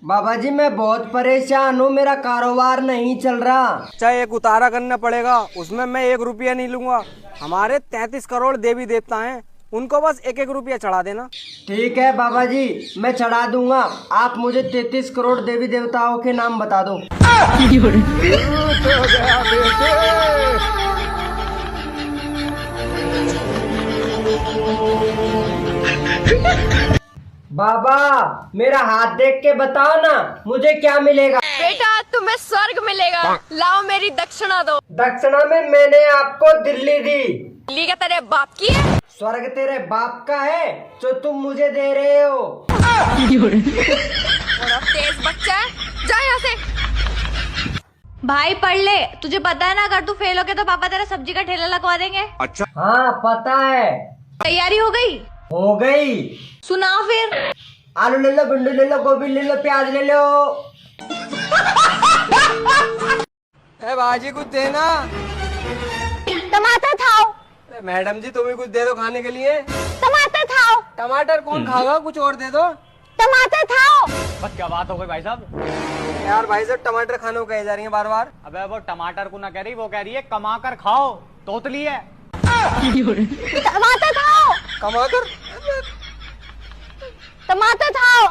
बाबा जी मैं बहुत परेशान हूँ, मेरा कारोबार नहीं चल रहा। चाहे एक उतारा करना पड़ेगा, उसमें मैं 1 रुपया नहीं लूंगा। हमारे 33 करोड़ देवी देवता हैं, उनको बस 1-1 रुपया चढ़ा देना। ठीक है बाबा जी, मैं चढ़ा दूंगा। आप मुझे 33 करोड़ देवी देवताओं के नाम बता दो। बाबा मेरा हाथ देख के बताओ ना, मुझे क्या मिलेगा? बेटा तुम्हें स्वर्ग मिलेगा, लाओ मेरी दक्षिणा दो। दक्षिणा में मैंने आपको दिल्ली दी। दिल्ली का तेरे बाप की है? स्वर्ग तेरे बाप का है जो तुम मुझे दे रहे हो। बड़ा तेज बच्चा है, जा यहाँ से। भाई पढ़ ले, तुझे पता है ना अगर तू फेल हो गया तो पापा तेरा सब्जी का ठेला लगवा देंगे। अच्छा हाँ पता है। तैयारी हो गई? हो गई। सुनाओ फिर। आलू ले लो, भिंडी ले लो, गोभी ले लो, प्याज ले लो। बाजी कुछ देना। टमाटर खाओ। मैडम जी तुम ही कुछ दे दो खाने के लिए। टमाटर खाओ। टमाटर कौन खाएगा, कुछ और दे दो। टमाटर खाओ। बस क्या बात हो गई भाई साहब। यार भाई साहब टमाटर खाने को कहे जा रही है बार बार। अबे वो टमाटर को ना कह रही, वो कह रही है कमा कर खाओ, तोतली है। टमाटर खाओ। कमा कर टमाटर खाओ।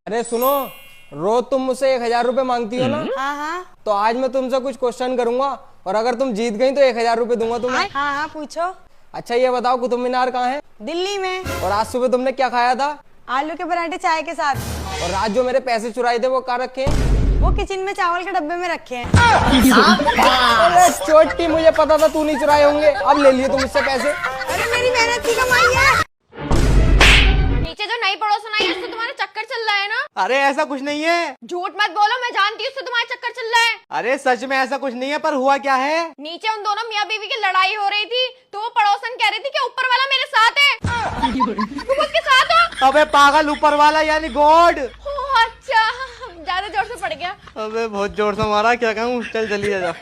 अरे सुनो, रोज तुम मुझसे 1000 रुपए मांगती हो ना। हाँ तो आज मैं तुमसे कुछ क्वेश्चन करूंगा और अगर तुम जीत गई तो 1000 रुपए दूंगा तुम्हें। हाँ पूछो। अच्छा ये बताओ कुतुब मीनार कहाँ है? दिल्ली में। और आज सुबह तुमने क्या खाया था? आलू के पराठे चाय के साथ। और रात जो मेरे पैसे चुराए थे वो कहाँ रखे हैं? वो किचन में चावल के डब्बे में रखे हैं। अरे छोटी, मुझे पता था तू नहीं चुराए होंगे, अब ले लिए तुम मुझसे पैसे। अरे मेरी मेहनत की कमाई है। नीचे जो नई पड़ोसन आई है उससे तुम्हारा चक्कर चल रहा है ना? अरे ऐसा कुछ नहीं है। झूठ मत बोलो, मैं जानती हूँ उससे तुम्हारा चक्कर चल रहा है। अरे सच में ऐसा कुछ नहीं है, पर हुआ क्या है? नीचे उन दोनों मियाँ बीवी की लड़ाई हो रही थी, तो वो पड़ोसन कह रही थी कि ऊपर वाला मेरे साथ है। तुम उसके साथ हो? अबे पागल, ऊपर वाला यानी गॉड। ओह अच्छा, ज्यादा जोर से पड़ गया। अबे बहुत जोर से मारा, क्या कहूँ, चल चलिए जा।